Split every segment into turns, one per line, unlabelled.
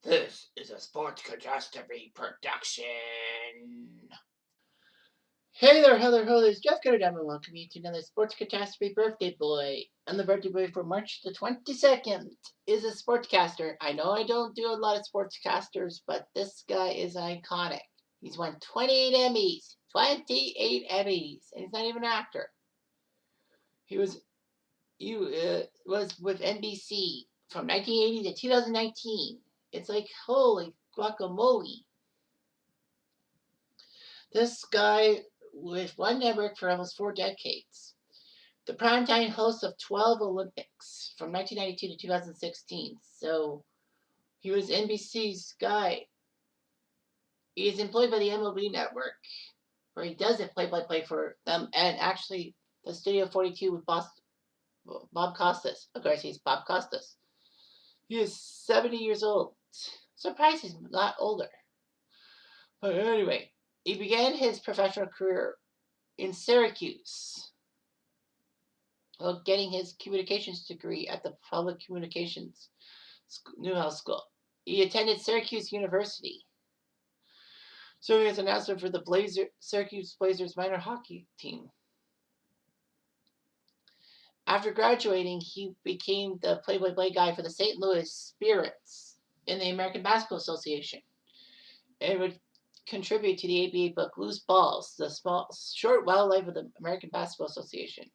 This is a sports catastrophe production. Hey there, ho there's Jeff Goddardam and welcome you to another Sports Catastrophe Birthday Boy. And the birthday boy for March the 22nd is a sportscaster. I know I don't do a lot of sportscasters, but this guy is iconic. He's won 28 Emmys. 28 Emmys. And he's not even an actor. He was with NBC from 1980 to 2019. It's like, holy guacamole. This guy with one network for almost 4 decades. The primetime host of 12 Olympics from 1992 to 2016. So he was NBC's guy. He is employed by the MLB network, where he does it play-by-play for them, and actually the Studio 42 with Bob Costas. Of course, he's Bob Costas. He is 70 years old. Surprised he's not older. But anyway, he began his professional career in Syracuse, while getting his communications degree at the Public Communications Newhouse School. He attended Syracuse University, serving as an announcer for the Syracuse Blazers minor hockey team. After graduating, he became the play-by-play guy for the St. Louis Spirits in the American Basketball Association, and would contribute to the ABA book Loose Balls, the short wildlife of the American Basketball Association.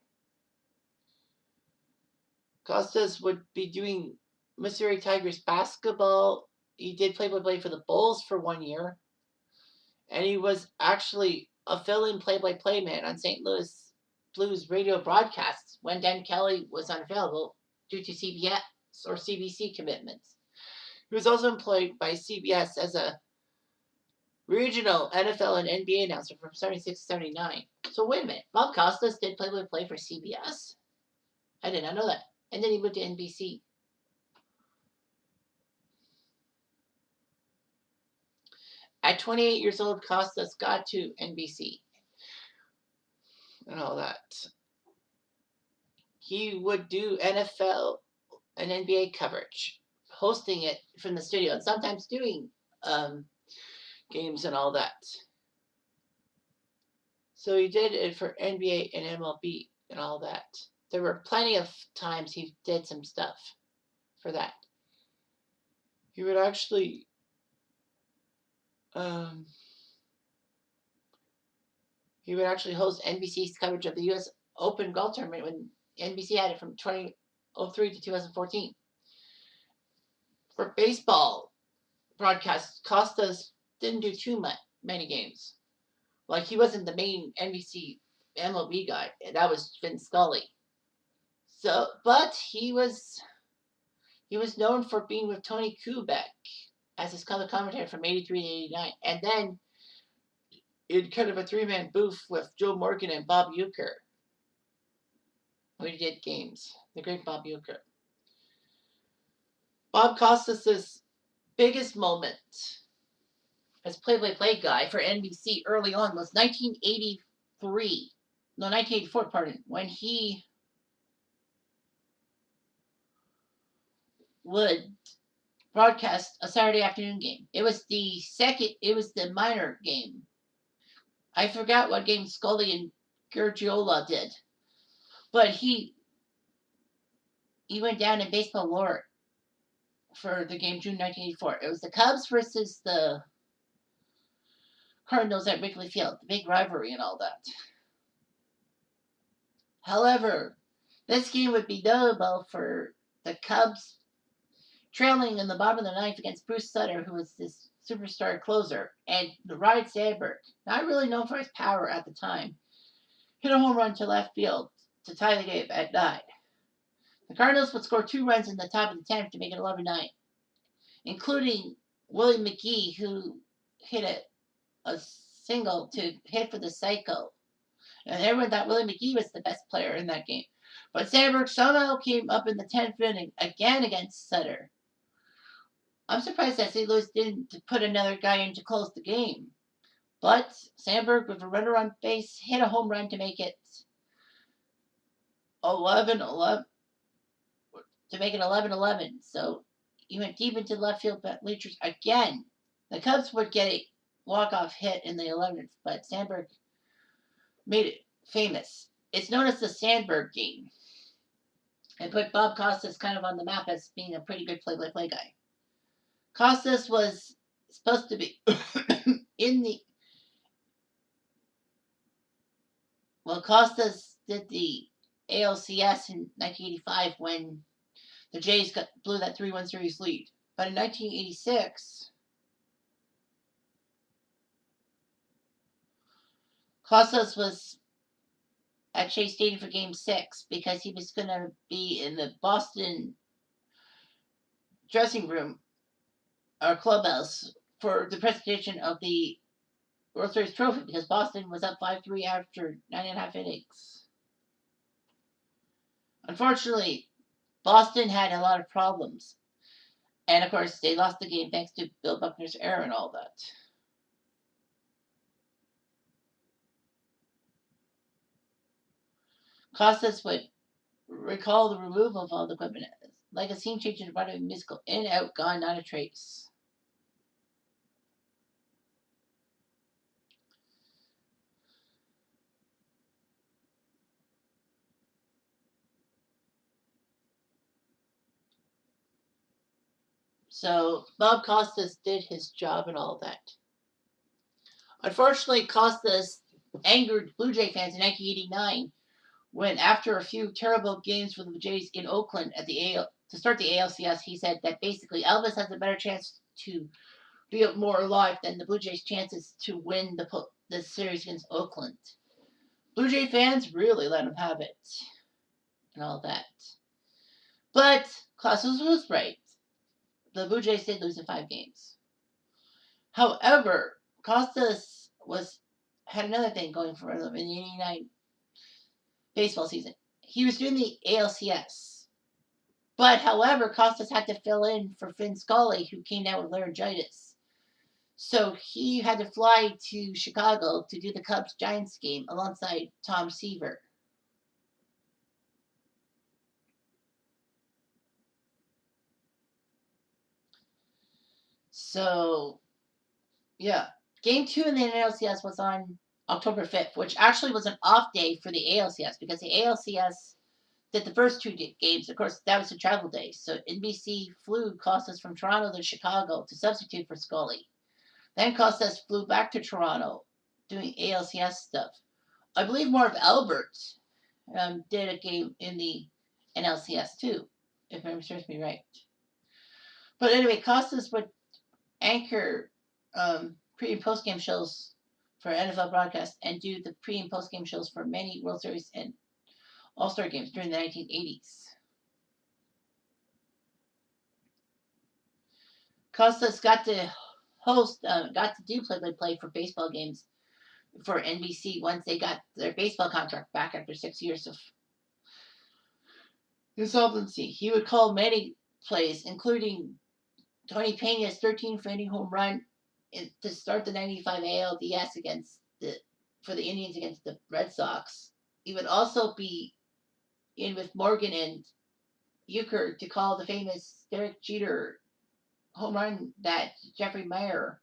COstas would be doing Missouri Tigers basketball. He did play-by-play for the Bulls for 1 year. And he was actually a fill-in play-by-play man on St. Louis Blues radio broadcasts when Dan Kelly was unavailable due to CBS or CBC commitments. He was also employed by CBS as a regional NFL and NBA announcer from 76 to 79. So wait a minute, Bob Costas did play-by-play for CBS? I did not know that. And then he moved to NBC. At 28 years old, Costas got to NBC and all that. He would do NFL and NBA coverage, hosting it from the studio, and sometimes doing games and all that. So he did it for NBA and MLB and all that. There were plenty of times he did some stuff for that. He would actually host NBC's coverage of the U.S. Open golf tournament when NBC had it from 2003 to 2014. For baseball broadcasts, Costas didn't do too many games. Like, he wasn't the main NBC MLB guy. That was Vin Scully. So, but he was known for being with Tony Kubek as his color commentator from 83 to 89. And then in kind of a three-man booth with Joe Morgan and Bob Uecker, when he did games. The great Bob Uecker. Bob Costas' biggest moment as play-by-play guy for NBC early on was 1984, pardon, when he would broadcast a Saturday afternoon game. It was the minor game. I forgot what game Scully and Gargiola did. But he went down in baseball lore for the game June 1984. It was the Cubs versus the Cardinals at Wrigley Field, the big rivalry and all that. However, this game would be notable for the Cubs trailing in the bottom of the ninth against Bruce Sutter, who was this superstar closer, and Ryne Sandberg, not really known for his power at the time, hit a home run to left field to tie the game at 9. The Cardinals would score 2 runs in the top of the 10th to make it 11-9, including Willie McGee, who hit a single to hit for the cycle. And everyone thought Willie McGee was the best player in that game. But Sandberg somehow came up in the 10th inning again against Sutter. I'm surprised that St. Louis didn't put another guy in to close the game. But Sandberg, with a runner on base, hit a home run to make it 11-11. So he went deep into left field bleachers again. The Cubs would get a walk-off hit in the 11th, but Sandberg made it famous. It's known as the Sandberg game. It put Bob Costas kind of on the map as being a pretty good play-by-play guy. Costas was supposed to be in the... Well, Costas did the ALCS in 1985 when the Jays blew that 3-1 series lead. But in 1986, Costas was at Shea Stadium for Game 6 because he was going to be in the Boston dressing room or clubhouse for the presentation of the World Series trophy because Boston was up 5-3 after 9.5 innings. Unfortunately, Boston had a lot of problems. And of course, they lost the game thanks to Bill Buckner's error and all that. Costas would recall the removal of all the equipment, like a scene change in front of a musical. In, out, gone, not a trace. So Bob Costas did his job and all that. Unfortunately, Costas angered Blue Jay fans in 1989 when, after a few terrible games for the Jays in Oakland at the to start the ALCS, he said that basically Elvis has a better chance to be more alive than the Blue Jays' chances to win the series against Oakland. Blue Jay fans really let him have it and all that. But Costas was right. The Blue Jays did lose in 5 games. However, Costas had another thing going for him in the 89 baseball season. He was doing the ALCS. But, however, Costas had to fill in for Finn Scully, who came down with laryngitis. So he had to fly to Chicago to do the Cubs-Giants game alongside Tom Seaver. So, yeah. Game 2 in the NLCS was on October 5th, which actually was an off day for the ALCS because the ALCS did the first 2 games. Of course, that was a travel day. So NBC flew Costas from Toronto to Chicago to substitute for Scully. Then Costas flew back to Toronto doing ALCS stuff. I believe Marv Albert did a game in the NLCS too, if memory serves me right. But anyway, Costas would anchor pre- and post-game shows for NFL broadcast and do the pre- and post-game shows for many World Series and All-Star games during the 1980s. Costas got to do play-by-play for baseball games for NBC once they got their baseball contract back after 6 years of insolvency. He would call many plays, including Tony Pena's 13th inning home run to start the 95 ALDS for the Indians against the Red Sox. He would also be in with Morgan and Euchre to call the famous Derek Jeter home run that Jeffrey Meyer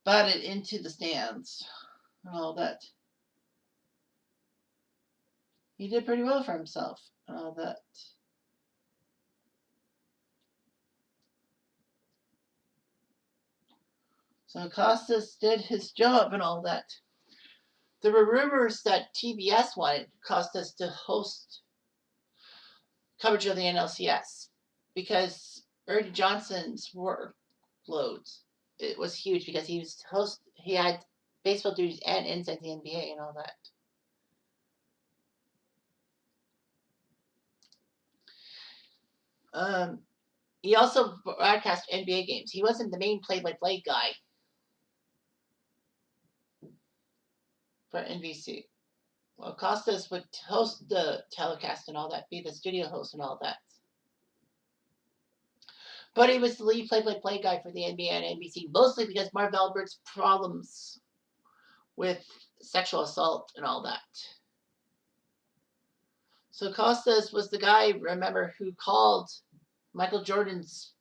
batted into the stands and all that. He did pretty well for himself and all that. So Costas did his job and all that. There were rumors that TBS wanted Costas to host coverage of the NLCS because Ernie Johnson's workload, it was huge because he had baseball duties and inside the NBA and all that. He also broadcast NBA games. He wasn't the main play-by-play guy for NBC. Well, Costas would host the telecast and all that, be the studio host and all that. But he was the lead play-by-play guy for the NBA and NBC, mostly because Marv Albert's problems with sexual assault and all that. So Costas was the guy, remember, who called Michael Jordan's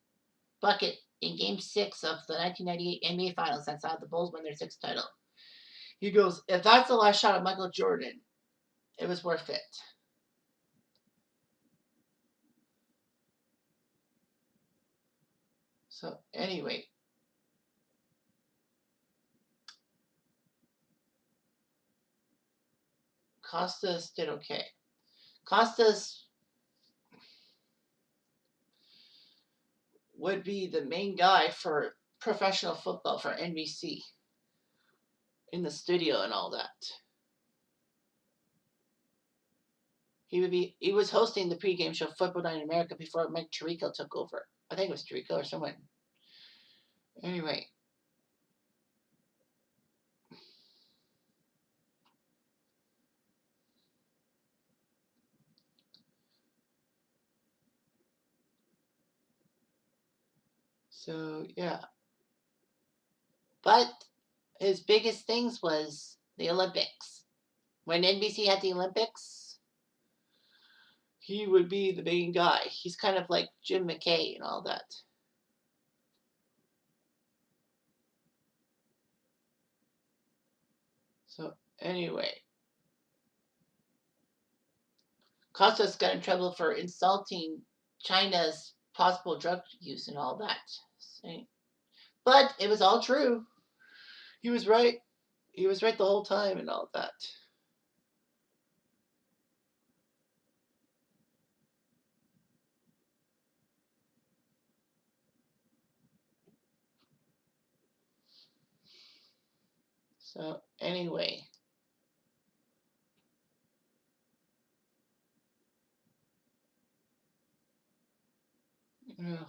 bucket in Game 6 of the 1998 NBA Finals that saw the Bulls win their 6th title. He goes, if that's the last shot of Michael Jordan, it was worth it. So anyway, COstas did okay. COstas would be the main guy for professional football for NBC in the studio and all that. He was hosting the pregame show Football Night in America before Mike Tirico took over. I think it was Tirico or someone. Anyway. So yeah. But his biggest things was the Olympics. When NBC had the Olympics, he would be the main guy. He's kind of like Jim McKay and all that. So anyway, COstas got in trouble for insulting China's possible drug use and all that. But it was all true. He was right. He was right the whole time and all that. So anyway. Yeah.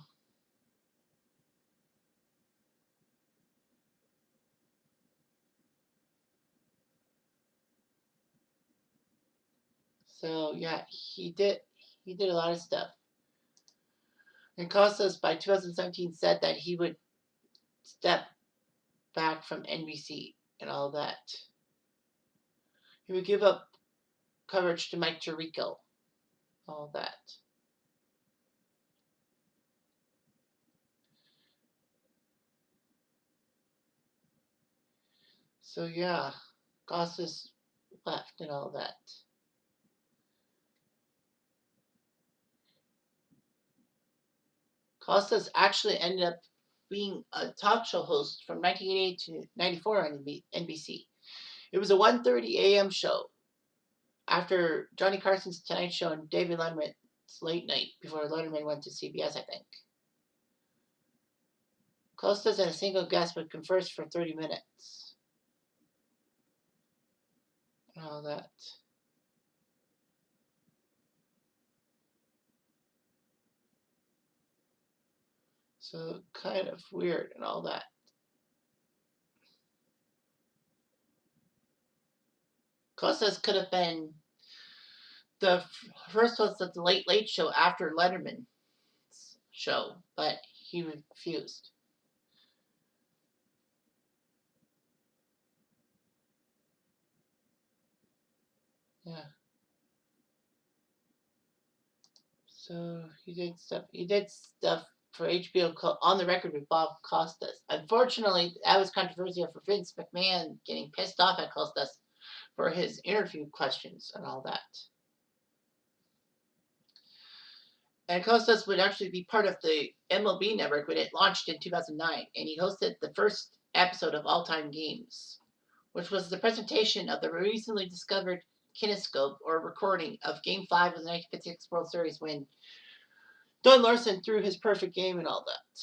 So yeah, he did a lot of stuff. And COstas by 2017 said that he would step back from NBC and all that. He would give up coverage to Mike Tirico, all that. So yeah, COstas left and all that. COstas actually ended up being a talk show host from 1988 to 94 on NBC. It was a 1:30 a.m. show after Johnny Carson's Tonight Show and David Letterman's Late Night before Letterman went to CBS, I think. COstas and a single guest would converse for 30 minutes. And all that. So kind of weird and all that. COstas could have been the first host of the Late Late Show after Letterman's show, but he refused. Yeah. So he did stuff. He did stuff for HBO called On the Record with Bob Costas. Unfortunately, that was controversial for Vince McMahon getting pissed off at Costas for his interview questions and all that. And Costas would actually be part of the MLB network when it launched in 2009, and he hosted the first episode of All Time Games, which was the presentation of the recently discovered kinescope or recording of Game 5 of the 1956 World Series when Don Larson threw his perfect game and all that.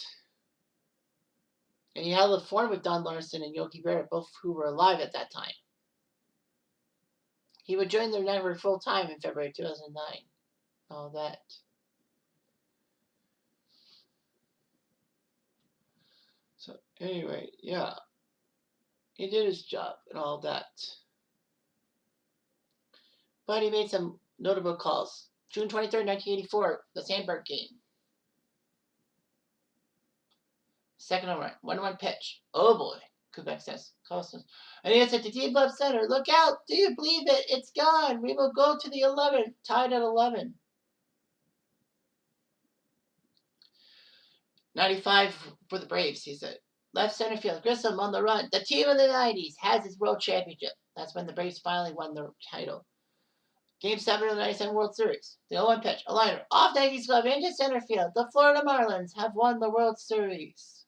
And he held a forum with Don Larson and Yogi Berra, both who were alive at that time. He would join their network full time in February 2009. All that. So anyway, yeah. He did his job and all that. But he made some notable calls. June 23rd, 1984, the Sandberg game. Second home run, 1-1 pitch. Oh boy, Kubek says. Costas. And he hits it to deep left center. Look out! Do you believe it? It's gone. We will go to the 11th, tied at 11. 95 for the Braves, he said. Left center field, Grissom on the run. The team of the 90s has its world championship. That's when the Braves finally won the title. Game 7 of the 97 World Series. The 0-1 pitch, a liner, off Yankees glove into center field. The Florida Marlins have won the World Series.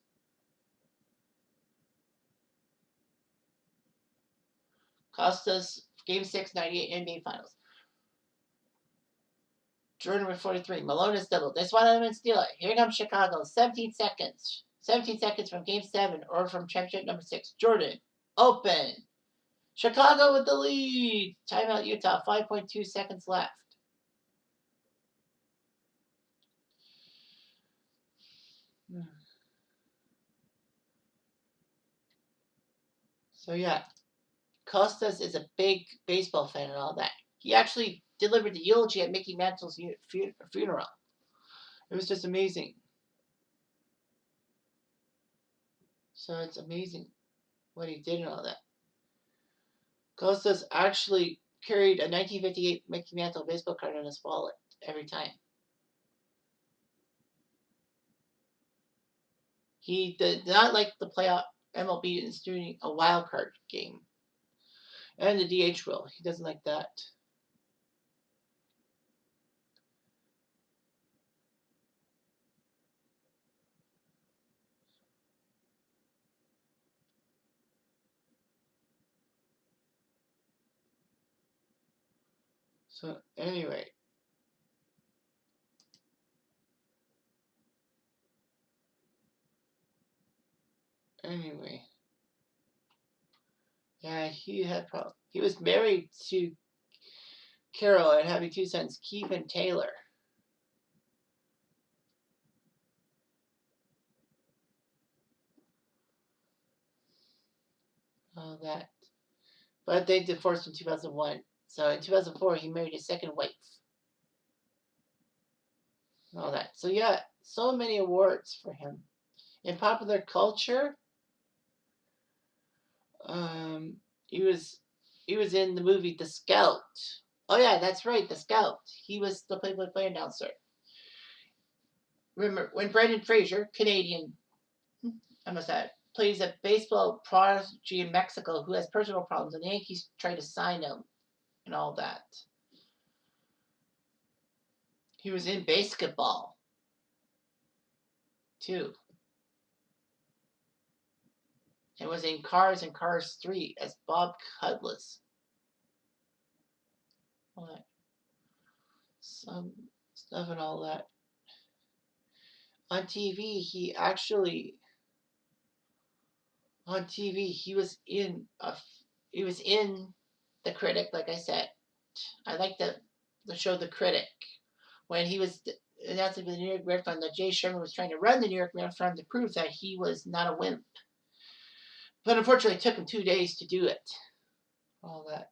COstas, Game 6, 98 NBA Finals. Jordan with 43. Malone is doubled. They swat them and steal it. Here comes Chicago. 17 seconds. 17 seconds from Game 7 or from championship number 6. Jordan. Open. Chicago with the lead. Timeout Utah. 5.2 seconds left. So yeah, COstas is a big baseball fan and all that. He actually delivered the eulogy at Mickey Mantle's funeral. It was just amazing. So it's amazing what he did and all that. COstas actually carried a 1958 Mickey Mantle baseball card in his wallet every time. He did not like the playoff MLB instituting a wild card game and the DH rule. He doesn't like that. So anyway, yeah, he had problems. He was married to Carol and having 2 sons, Keith and Taylor. All that. But they divorced in 2001. So in 2004, he married his second wife. All that. So yeah, so many awards for him. In popular culture, he was in the movie The Scout. Oh yeah, that's right, The Scout. He was the play-by-play announcer. Remember when Brendan Fraser, Canadian, I must add, plays a baseball prodigy in Mexico who has personal problems, and the Yankees try to sign him and all that. He was in basketball too. And was in Cars and Cars 3 as Bob Cudless. All that. Some stuff and all that. On TV, he was in The Critic, like I said. I like the show The Critic when he was announcing for the New York Marathon that Jay Sherman was trying to run the New York Marathon to prove that he was not a wimp. But unfortunately, it took him 2 days to do it. All that.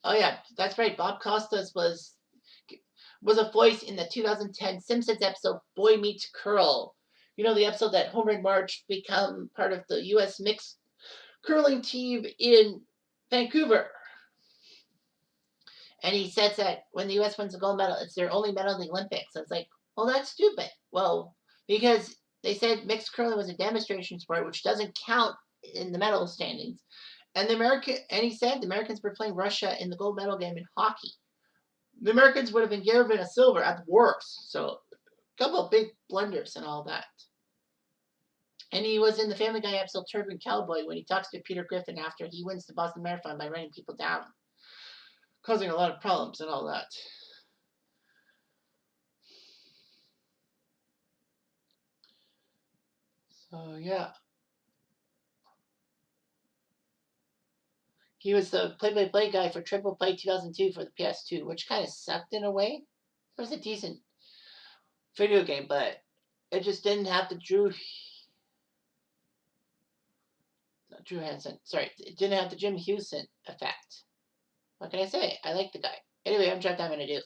Oh yeah, that's right. Bob Costas was a voice in the 2010 Simpsons episode Boy Meets Curl. You know, the episode that Homer and Marge become part of the U.S. mixed curling team in Vancouver. And he says that when the U.S. wins a gold medal, it's their only medal in the Olympics. So it's like, well, that's stupid. Well, because they said mixed curling was a demonstration sport, which doesn't count in the medal standings. And he said the Americans were playing Russia in the gold medal game in hockey. The Americans would have been given a silver at the worst. So a couple of big blunders and all that. And he was in the Family Guy episode Turban Cowboy when he talks to Peter Griffin after he wins the Boston Marathon by running people down, causing a lot of problems and all that. So yeah. He was the play-by-play guy for Triple Play 2002 for the PS2, which kind of sucked in a way. It was a decent video game, but it just didn't have the Drew Hansen. Sorry, it didn't have the Jim Houston effect. What can I say? I like the guy. Anyway, I'm Jeff Diamond. I do.